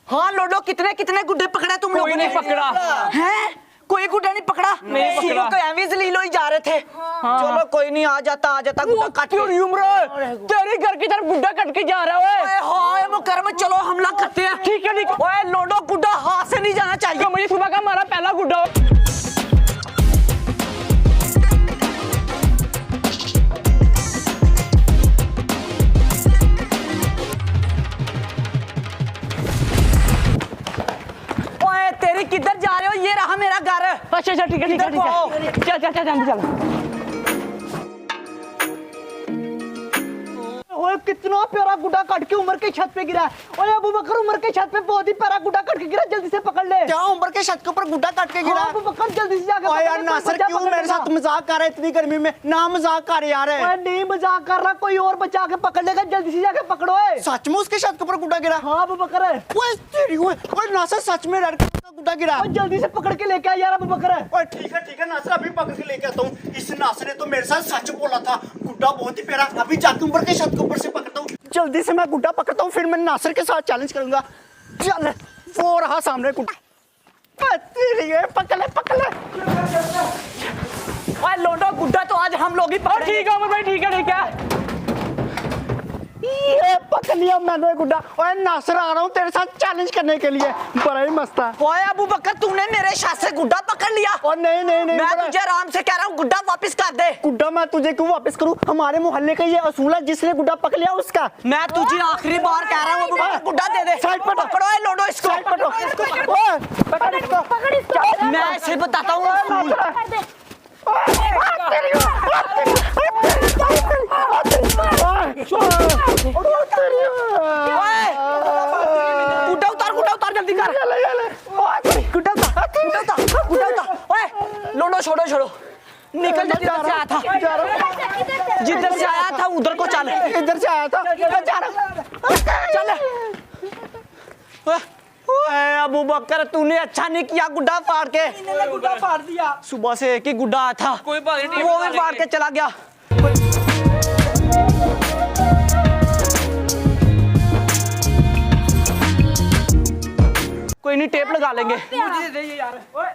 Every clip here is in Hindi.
हाँ लोडो, कितने कितने गुड्डे पकड़ा तुम लोगों ने? कोई नहीं पकड़ा है, कोई गुड्डा नहीं पकड़ा। नहीं पकड़ा। तो एवं जलील ही जा रहे थे। चलो कोई नहीं, आ जाता गुड्डा काट के। तेरे घर की तरफ गुड्डा कट के जा रहा है। हाय मुकर्रम, चलो हमला करते हैं। ठीक है, ठीक है। ओए लोडो, गुड्डा हाथ से नहीं जाना चाहिए। मुझे सुबह का हमारा पहला गुड्डा। ओए तेरी किधर जा रहे हो? ये रहा मेरा घर। अच्छा ठीक है, ठीक है, ठीक है। चल चल चल चल। ओए कितना प्यारा गुड्डा कट के उमर के छत पे गिरा है। ओए अबू बकर, उमर के छत पे बहुत ही प्यारा गुड्डा कट के गिरा, जल्दी से पकड़ ले। क्या उमर के छत के ऊपर गुड्डा कट के गिरा? अबू बकर जल्दी से जाकर ओए यार नासिर, क्यों मेरे साथ मजाक कर रहा है इतनी गर्मी में? ना मजाक कर यार। ओए नहीं मजाक कर रहा, कोई और बचा के पकड़ लेगा, जल्दी से जाके पकड़ो। सच में उसके छत के ऊपर गुड्डा गिरा? हाँ अबू बकर। ओए तेरी, ओए नासिर सच में लड़का गुड्डा गिरा? ओए जल्दी से पकड़ के लेके आ यार अबू बकर। ओए ठीक है नासिर, अभी पकड़ के लेके आता हूँ। इस नासिर ने तो मेरे साथ सच बोला था, गुड्डा बहुत ही प्यारा। अभी जाके ऊपर के छत के ऊपर से पकड़ता हूँ। जल्दी से मैं गुड्डा पकड़ता हूँ, फिर मैं नासिर के साथ चैलेंज करूंगा। चल, वो रहा सामने गुड्डा। तेरी है, पकड़ ले। ओए लोडो, गुड्डा तो आज हम लोग ही पकड़ेंगे। ठीक है उमर भाई, ठीक है। ये पकड़ लिया मैंने गुड्डा। ओए नासिर, आ रहा हूँ तेरे साथ चैलेंज करने के लिए। बड़ा ही मस्त है। ओए अबू बकर, तूने मेरे साथ से गुड्डा पकड़ लिया। और नहीं मैं तुझे आराम से कह रहा हूँ, गुड्डा वापस कर दे। गुड्डा मैं तुझे क्यों वापस करूँ? हमारे मोहल्ले का ये असूल है, जिसने गुड्डा पकड़ लिया उसका। मैं तुझे आखिरी बार कह रहा हूँ अबू बकर, गुड्डा दे दे। साइड पर पकड़ो लोडो इसको। पकड़ इसको। मैं इसे बताता हूँ असूल। गुड्डा उतार जल्दी कर। गुड्डा उतार। ओए लोडो, छोड़ो निकल जा। जिधर से आया था उधर को चल। इधर से आया था चल। ओए अबू बकर, तूने अच्छा नहीं किया गुड्डा फाड़ के। गुड्डा फाड़ दिया। सुबह से एक ही गुड्डा आया था, कोई बात नहीं, वो भी फाड़ के चला गया। कोई नहीं, टेप लगा लेंगे। मुझे दे यार। ओए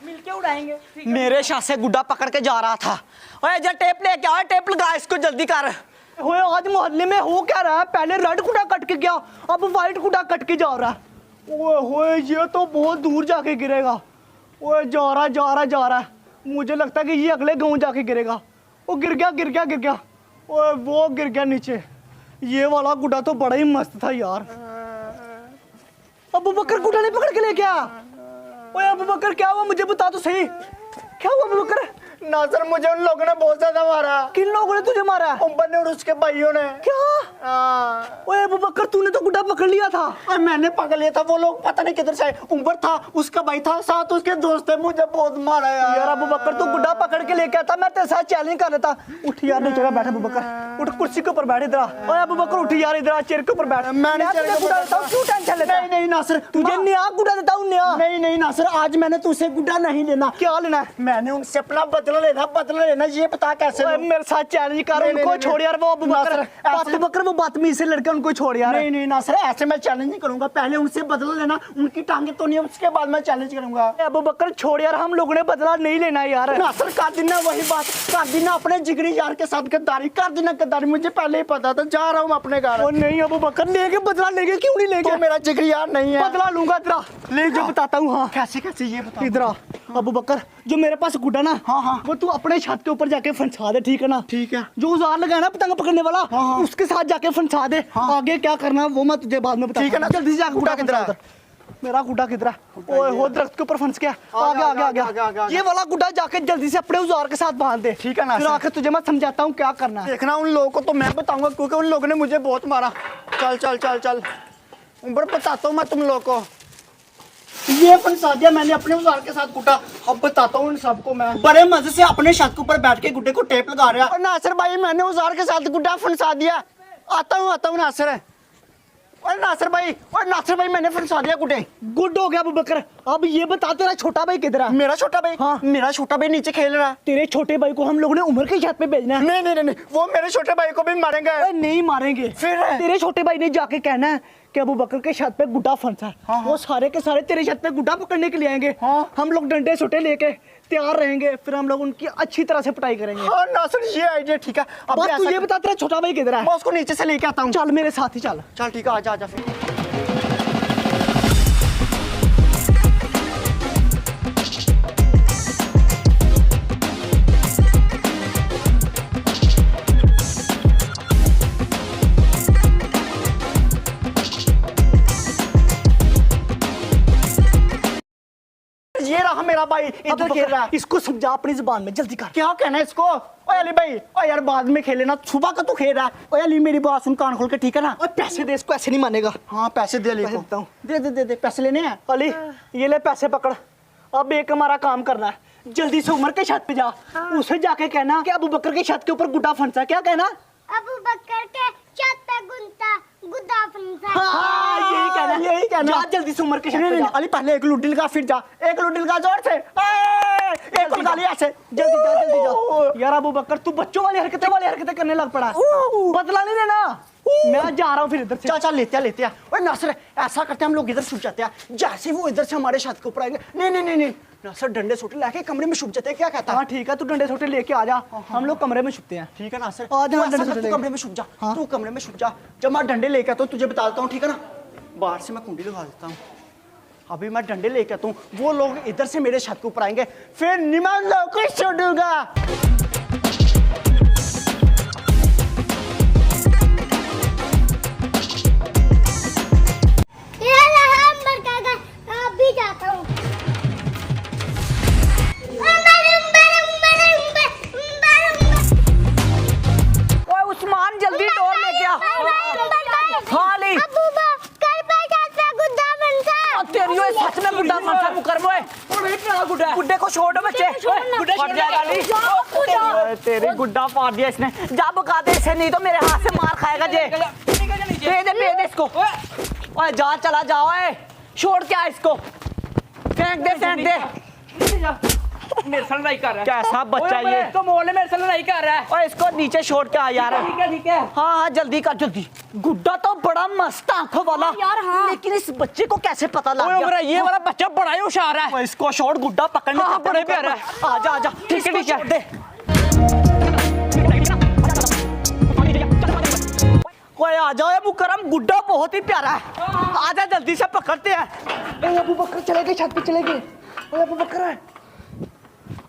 मिलके उड़ाएंगे। मेरे शाह से गुड्डा पकड़ के जा रहा था। ओए जरा टेप लेके आओ, टेप लगा इसको जल्दी कर। ओए आज मोहल्ले में हो क्या रहा है? पहले रेड गुड्डा कट के गया, अब व्हाइट गुड्डा कट के जा रहा है। ओए होए, ये तो बहुत दूर जाके गिरेगा। ओए जा रहा है। मुझे लगता है कि ये अगले गांव जाके गिरेगा। वो गिर गया। ओए वो गिर गया नीचे। ये वाला गुड्डा तो बड़ा ही मस्त था यार। अबू बकर गुड्डा नहीं पकड़ के ले गया। ओए अबू बकर, क्या हुआ? मुझे बता तो सही, क्या हुआ अबू बकर? नासिर, मुझे उन लोगों ने बहुत ज्यादा मारा। किन लोगों ने तुझे मारा? उम्बर ने और उसके भाइयों ने। क्या? ओए अबू बकर, तूने तो गुड्डा पकड़ लिया था। और मैंने पकड़ लिया था, वो लोग पता नहीं किधर से आए। उम्बर था, उसका भाई था, साथ उसके दोस्त थे। मुझे बहुत मारा यार अबू बकर, तू गुड्डा पकड़ के लेके आता, मैं तेरे साथ चैलेंज कर लेता। उठ यार, नीचे बैठ अबू बकर, उठ कुर्सी के ऊपर बैठ। इधर ओए अबू बकर, उठ यार, इधर चेयर के ऊपर बैठ। मैं तुझे गुड्डा देता हूं, क्यों टेंशन लेता? नहीं नासिर, तुझे नया गुड्डा देता हूं, नया। नहीं नासिर, आज मैंने तुझसे गुड्डा नहीं लेना। क्या लेना है? मैंने उनसे अपना बदला लेना। ये बता कैसे? मेरे साथ चैलेंज कर। उनको छोड़ यार, वो अबू बकर वो बदतमीज से लड़के, उनको छोड़ यार। नहीं नासिर, ऐसे मैं चैलेंज नहीं करूंगा। पहले उनसे बदला लेना, उनकी टांगे तो नहीं, उसके बाद मैं चैलेंज करूंगा। अबू बकर छोड़ यार, हम लोगों ने बदला नहीं लेना यार। नासिर, कर देना वही बात, कर देना अपने जिगरी यार के साथ गद्दारी कर देना। गद्दारी मुझे पहले ही पता था। जा रहा हूँ अपने घर। और नहीं अबू बकर, लेके बदला लेके, क्यों नहीं लेके? तो मेरा जिगरी यार नहीं है। बदला लूंगा तेरा, ले जो बताता हूँ। हाँ कैसे ये बता। इधर आ अबू बकर, जो मेरे पास गुड्डा ना, हाँ वो तू अपने छत के ऊपर जाके फंसा दे, ठीक है ना? ठीक है। जो औजार लगाया ना पतंग पकड़ने वाला, हाँ। उसके साथ जाके फंसा दे। आगे क्या करना वो मैं तुझे बाद में बताऊंगा। ठीक है ना? जल्दी से जाके गुड्डा किधर है? मेरा गुड्डा किधर है? ओए हो, दरख्त के ऊपर फंस गया। आगे। ये वाला गुड्डा जाके जल्दी से अपने औजार के साथ बांध दे। ठीक है ना? फिर आके तुझे मैं समझाता हूँ क्या करना है। देखना, उन लोगों को तो मैं बताऊंगा, क्योंकि उन लोगों ने मुझे बहुत मारा। चल उम्र बताता हूँ मैं तुम लोगों को। ये फंसा दिया मैंने अपने औजार के साथ गुड्डा। अब बताता हूँ इन सबको मैं। बड़े मजे से अपने छत के ऊपर बैठ के गुड्डे को टेप लगा रहा है। नासिर भाई, मैंने औजार के साथ गुड्डा फंसा दिया। आता हूँ नासिर। और नासिर भाई मैंने फंसा दिया गुड्डे। गुड हो गया अबू बकर। अब ये बता, तेरा छोटा भाई किधर है? मेरा छोटा भाई? हाँ। मेरा छोटा भाई नीचे खेल रहा है। तेरे छोटे भाई को हम लोगों ने उम्र की छत पे भेजना है। नहीं, वो मेरे छोटे भाई को भी मारेंगे। नहीं मारेंगे। फिर तेरे छोटे भाई ने जाके कहना है कि अबू बकर के छत पे गुड्डा फंसा है। वो सारे के सारे तेरे छत पे गुड्डा पकड़ने के लिए आएंगे। हम लोग डंडे छोटे लेके तैयार रहेंगे, फिर हम लोग उनकी अच्छी तरह से पिटाई करेंगे। नासिर ये आइडिया ठीक है। अब बस तू ये बता तेरा छोटा भाई किधर है? मैं उसको नीचे से लेके आता हूँ। चल मेरे साथ ही चल। चल ठीक है, आजा आजा फिर। ये रहा मेरा भाई, इधर खेल रहा है। इसको समझा अपनी जुबान में, जल्दी कर। क्या कहना है इसको? ओए अली भाई, ओ यार बाद में खेले ना, सुबह का तू खेल रहा है। ओए अली मेरी बात सुन कान खोल के, ठीक है ना? और पैसे दे, इसको ऐसे नहीं मानेगा। हाँ पैसे दे अली पैसे को। देता हूँ। दे दे दे दे, पैसे लेने हैं। अली ये ले पैसे पकड़, अब एक हमारा काम करना है। जल्दी से उमर के छत पे जा, उसे जाके कहना कि अबू बकर के छत के ऊपर गुड्डा फंसा। क्या कहना? अबू बकर के छत पे गुड्डा फंसा। हाँ यही कहना, यही कहना। जा जल्दी से उमर के छत नहीं पे नहीं जा। अली पहले एक लुड्डी लगा, फिर जा। एक लुड्डी लगा जोर से, एक लगा लिया ऐसे। जल्दी जा जल्दी जा। यार अबू बकर तू बच्चों वाली हरकतें करने लग पड़ा। बदला नहीं लेना। मैं जा रहा हूँ फिर इधर से। चल चल लेते हैं लेते हैं। ओए नासिर ऐसा करते हैं, हम लोग इधर छुप जाते हैं। जैसे वो इधर से हमारे छत के ऊपर आएंगे, नहीं नहीं नहीं नहीं नासिर डंडे छोटे लेके कमरे में छुप जाते हैं। क्या कहता है? हाँ ठीक है, तू डंडे छोटे लेके आ जा, हम लोग कमरे में छुपते हैं। ठीक है नासिर, आ जा, तू ऐसा डंडे कर, छोटे तू लेके। कमरे में छुप जा। तू कमरे में छुप जा। जब मैं डंडे लेके आता हूँ तुझे बताता हूँ, ठीक है ना? बाहर से मैं कुंडी लगा देता हूँ। अभी मैं डंडे लेके आता हूँ, वो लोग इधर से मेरे छत के ऊपर आएंगे, फिर निमन लोग को छोड़ूंगा। ये रहा अमर का घर, अभी जाता हूँ। ओए उस्मान जल्दी डोर लेके आ। हाँ ली। अबू बकर पे छत पे गुड्डा फंसा। तेरी ओए सच में गुड्डा फंसा मुकरम ओए। गुड्डे को छोड़ दो बच्चे। गुड्डे छोड़ जाएगा ली। तेरी गुड्डा फाड़ दिया इसने। जा बका दे इसे, नहीं तो मेरे हाथ से मार खाएगा जे। दे दे इसको। ओए जा चला जाओ, ओए छोड़ क्या इसको, फेंक दे। मेरे साथ लड़ाई कर रहा है। कैसा बच्चा ये? तो मोहल्ले मेरे साथ लड़ाई कर रहा है। ओए इसको नीचे छोड़ के आ यार। ठीक है। हाँ हाँ जल्दी कर जल्दी। गुड्डा तो बड़ा मस्त आंखों वाला यार, हाँ। लेकिन इस बच्चे को कैसे पता लग ओए गया? उमरा, ये वाला बच्चा बड़ा ही होशियार है। ओए इसको छोड़, गुड्डा पकड़ने हाँ, चलते बड़े हैं। प्यारे है। आजा आजा। ठीक है, ठीक है। छोड़ दे। कोई आ जाओ ये मुकरम, गुड्डा बहुत ही प्यारा है। आजा जल्दी से पकड़ते हैं। ओए अबू बकर चले गए, छत पे चले गए। ओए अबू बकर है।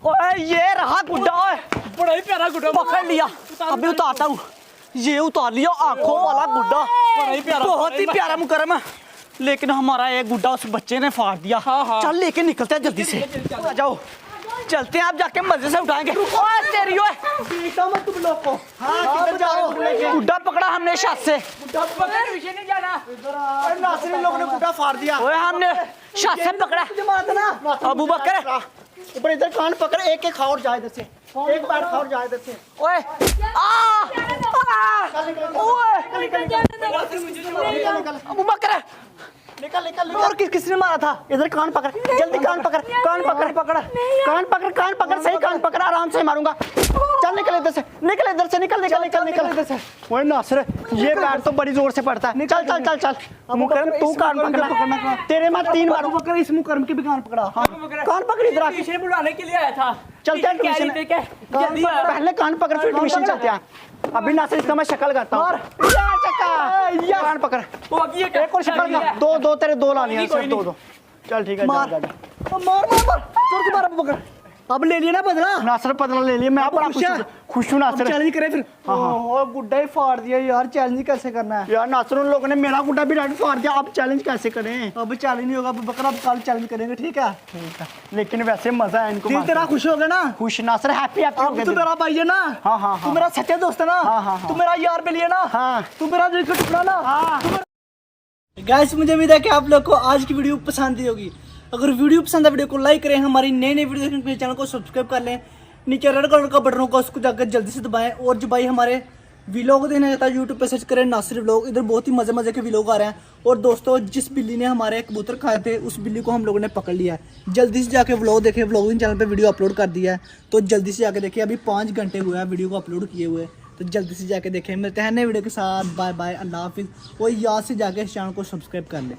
ओए ये रहा गुड्डा, ओए बड़ा ही प्यारा गुड्डा पकड़ लिया। अभी उतारता हूँ। ये उतार लिया आंखों वाला गुड्डा, बड़ा ही प्यारा, बहुत बड़ा ही ही प्यारा मुकरम है। लेकिन हमारा ये गुड्डा उस बच्चे ने फाड़ दिया। हाँ, हाँ। चल लेके निकलते हैं जल्दी से। आ जाओ चलते हैं, आप जाके मजे से उठाएंगे। ओए तेरी ओए देखता हूँ मैं तुम लोग को। किधर जा रहे हो तुम लेके? गुड्डा पकड़ा हमने छत से। विषय नहीं जाना। ओए नासिर इन लोगों ने गुड्डा फाड़ दिया। ओए हमने छत से पकड़ा। जमात ना अबू बकर ऊपर इधर कान पकड़, एक एक खाओ और जा इधर से। एक बार खाओ और जा इधर से। ओए अबू बकर निकल निकल और किसने मारा था? इधर कान पकड़, जल्दी कान पकड़, कान पकड़ पकड़, कान पकड़, कान पकड़, सही कान पकड़, आराम से मारूंगा। चल निकल इधर से, निकल इधर से, निकल निकल निकल निकल इधर से। ओए नासिर ये बैट तो बड़ी जोर से पड़ता है। चल चल चल चल। मुकरम तू कान पकड़ना, तेरे मैं 3 अबू मारूं। बकर इस मुकरम के भी कान पकड़ा। कान पकड़ इधर आ। विषय बुलाने के लिए आया था। चलते हैं ट्यूशन। जल्दी आ। पहले कान पकड़ फिर ट्यूशन चलते हैं। अभी नासिर इसका मैं शक्ल करता हूँ। यार चक्का, कान पकड़। एक और शक्ल का, दो तेरे 2 लानी है, सिर्फ 2। चल ठीक है, मार जा जा। मार मार मार, जोर से मार अबू बकर। अब ले लिया ना बदला। नासिर बदला ले लिया, मैं अब बड़ा खुश है? खुश हूँ नासिर। चैलेंज करे फिर। ओह गुड्डा ही फाड़ दिया यार, चैलेंज कैसे करना है? यार नासिर उन लोगों ने मेरा गुड्डा भी राइट फाड़ दिया, अब चैलेंज कैसे करें? अब चैलेंज नहीं होगा अबू बकर, अब कल चैलेंज करेंगे, ठीक है? लेकिन वैसे मजा है इनको दिल मार तेरा के। खुश हो गया ना? खुश नासिर, हैप्पी हैप्पी हो अब गए तू दिल। मेरा भाई है ना? हाँ, हाँ, तू हाँ। मेरा सच्चा दोस्त है ना? हाँ, हाँ, हाँ। तू मेरा यार पे लिए ना? हाँ। तू मेरा दिल का टुकड़ा ना? हाँ। गाइस मुझे उम्मीद है कि आप लोग को आज की वीडियो पसंद आई होगी। अगर वीडियो पसंद है वीडियो को लाइक करें, हमारी नई नई वीडियो देखने के लिए चैनल को सब्सक्राइब कर लें। नीचे रेड कलर का बटन होगा, उसको जाकर जल्दी से दबाएं। और जो भाई हमारे व्लॉग देखना चाहता है यूट्यूब पे सर्च करें नासिर व्लॉग, इधर बहुत ही मजे मजे के व्लॉग आ रहे हैं। और दोस्तों जिस बिल्ली ने हमारे कबूतर खाए थे उस बिल्ली को हम लोगों ने पकड़ लिया है। जल्दी से जाके व्लॉग देखें, व्लॉगिंग चैनल पे वीडियो अपलोड कर दिया है, तो जल्दी से जाके देखिए। अभी 5 घंटे हुए हैं वीडियो को अपलोड किए हुए, तो जल्दी से जाके देखें। मिलते हैं नए वीडियो के साथ। बाय बाय, अल्लाह हाफिज़। और याद से जाके इस चैनल को सब्सक्राइब कर लें।